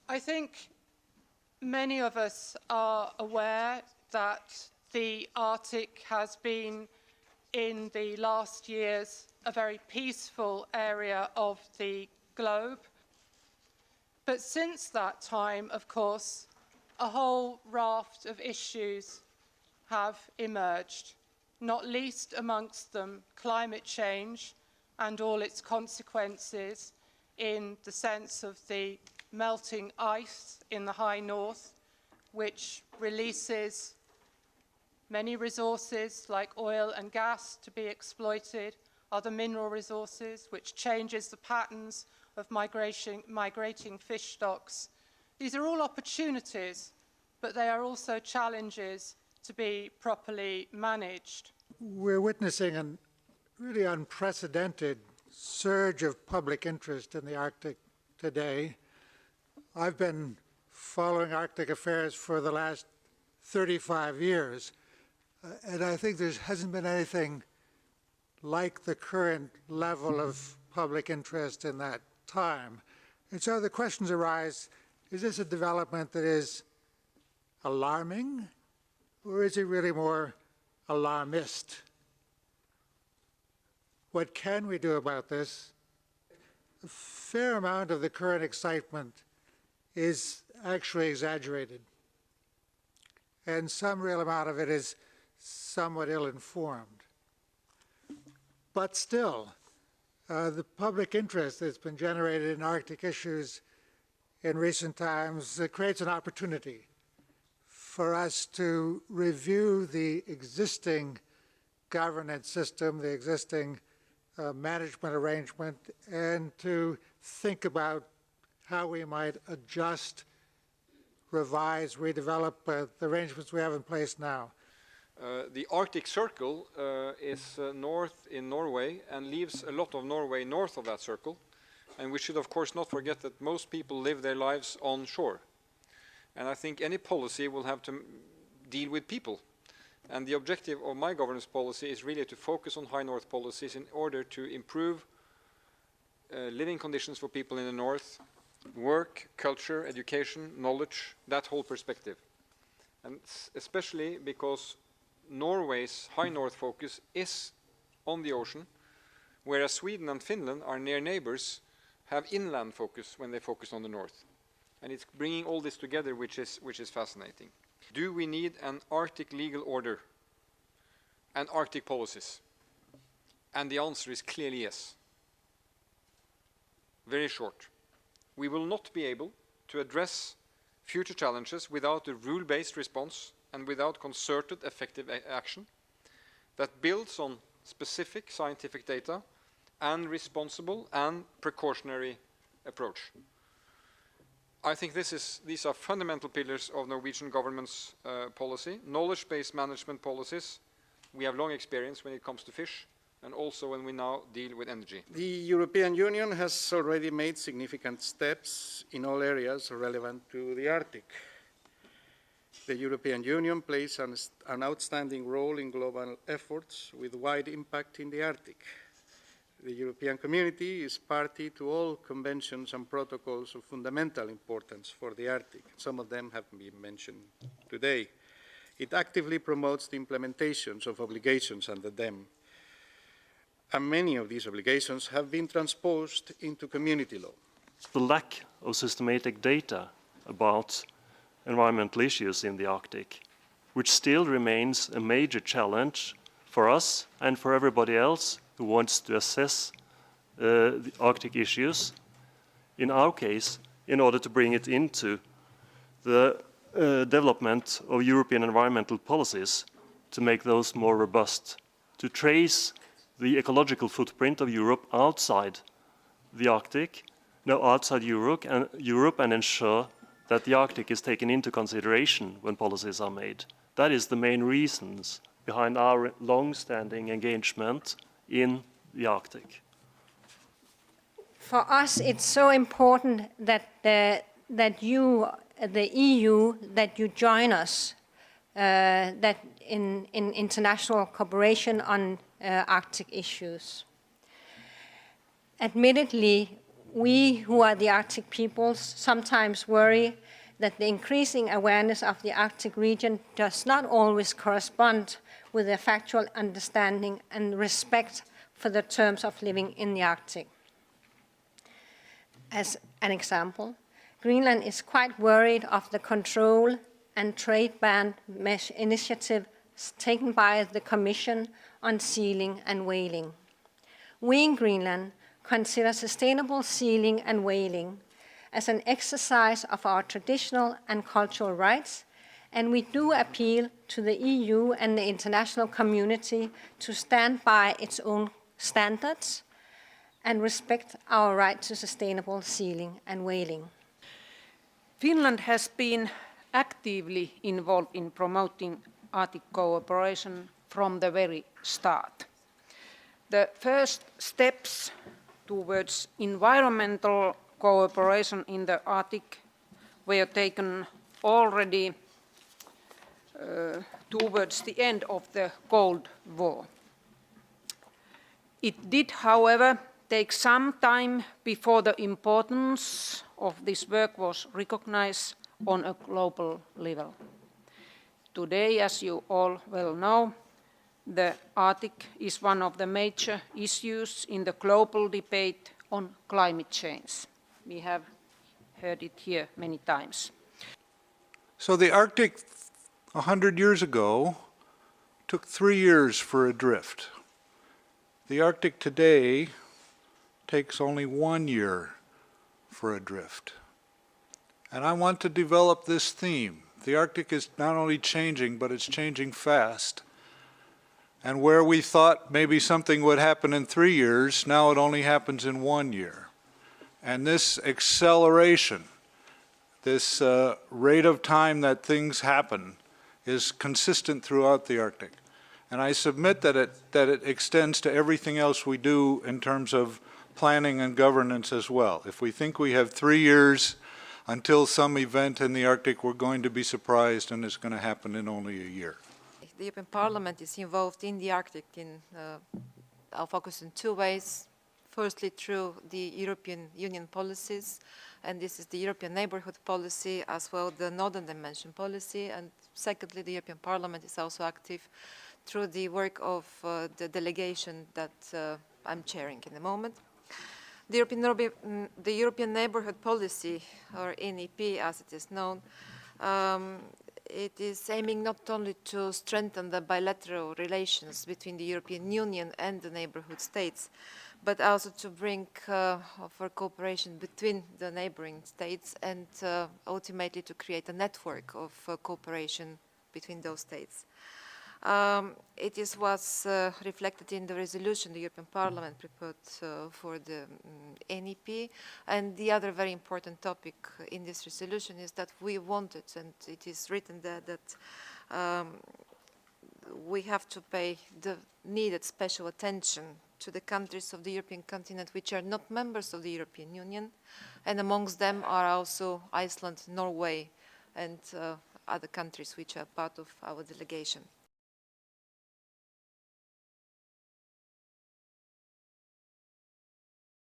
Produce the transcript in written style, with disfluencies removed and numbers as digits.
I think many of us are aware that the Arctic has been, in the last years, a very peaceful area of the globe. But since that time, of course, a whole raft of issues have emerged, not least amongst them climate change and all its consequences in the sense of the melting ice in the high north, which releases many resources like oil and gas to be exploited, other mineral resources, which changes the patterns of migrating fish stocks. These are all opportunities, but they are also challenges to be properly managed. We're witnessing a really unprecedented surge of public interest in the Arctic today. I've been following Arctic affairs for the last 35 years, and I think there hasn't been anything like the current level of public interest in that time. And so the questions arise, is this a development that is alarming, or is it really more alarmist? What can we do about this? A fair amount of the current excitement is actually exaggerated, and some real amount of it is somewhat ill-informed. But still, the public interest that's been generated in Arctic issues in recent times creates an opportunity for us to review the existing governance system, the existing management arrangement, and to think about how we might adjust, revise, redevelop the arrangements we have in place now. The Arctic Circle is north in Norway and leaves a lot of Norway north of that circle. And we should of course not forget that most people live their lives on shore. And I think any policy will have to deal with people. And the objective of my governance policy is really to focus on high north policies in order to improve living conditions for people in the north, work, culture, education, knowledge, that whole perspective. And especially because Norway's high north focus is on the ocean, whereas Sweden and Finland, our near neighbors, have inland focus when they focus on the north. And it's bringing all this together which is fascinating. Do we need an Arctic legal order and Arctic policies? And the answer is clearly yes. Very short. We will not be able to address future challenges without a rule-based response and without concerted, effective action that builds on specific scientific data and responsible and precautionary approach. I think these are fundamental pillars of Norwegian government's policy. Knowledge-based management policies, we have long experience when it comes to fish, and also when we now deal with energy. The European Union has already made significant steps in all areas relevant to the Arctic. The European Union plays an outstanding role in global efforts with wide impact in the Arctic. The European Community is party to all conventions and protocols of fundamental importance for the Arctic. Some of them have been mentioned today. It actively promotes the implementations of obligations under them. And many of these obligations have been transposed into community law. The lack of systematic data about environmental issues in the Arctic, which still remains a major challenge for us and for everybody else who wants to assess the Arctic issues, in our case, in order to bring it into the development of European environmental policies to make those more robust, to trace the ecological footprint of Europe outside the Arctic, outside Europe and ensure that the Arctic is taken into consideration when policies are made. That is the main reasons behind our long-standing engagement in the Arctic. For us, it's so important that you, the EU, that you join us, that in international cooperation on Arctic issues. Admittedly, we who are the Arctic peoples sometimes worry that the increasing awareness of the Arctic region does not always correspond with a factual understanding and respect for the terms of living in the Arctic. As an example, Greenland is quite worried of the control and trade ban initiative taken by the Commission on sealing and whaling. We in Greenland consider sustainable sealing and whaling as an exercise of our traditional and cultural rights, and we do appeal to the EU and the international community to stand by its own standards and respect our right to sustainable sealing and whaling. Finland has been actively involved in promoting Arctic cooperation from the very start. The first steps towards environmental cooperation in the Arctic were taken already towards the end of the Cold War. It did, however, take some time before the importance of this work was recognized on a global level. Today, as you all well know, the Arctic is one of the major issues in the global debate on climate change. We have heard it here many times. So the Arctic 100 years ago took 3 years for a drift. The Arctic today takes only 1 year for a drift. And I want to develop this theme. The Arctic is not only changing, but it's changing fast. And where we thought maybe something would happen in 3 years, now it only happens in 1 year. And this acceleration, this rate of time that things happen, is consistent throughout the Arctic. And I submit that it extends to everything else we do in terms of planning and governance as well. If we think we have 3 years until some event in the Arctic, we're going to be surprised, and it's going to happen in only a year. The European Parliament is involved in the Arctic in, I'll focus in 2 ways. Firstly, through the European Union policies, and this is the European Neighbourhood Policy, as well the Northern Dimension Policy, and secondly, the European Parliament is also active through the work of the delegation that I'm chairing in the moment. The European Neighbourhood Policy, or NEP as it is known, it is aiming not only to strengthen the bilateral relations between the European Union and the neighbourhood states, but also to bring for cooperation between the neighbouring states and ultimately to create a network of cooperation between those states. It was reflected in the resolution the European Parliament prepared for the NEP, and the other very important topic in this resolution is that we wanted, and it is written there, that we have to pay the needed special attention to the countries of the European continent which are not members of the European Union, and amongst them are also Iceland, Norway, and other countries which are part of our delegation.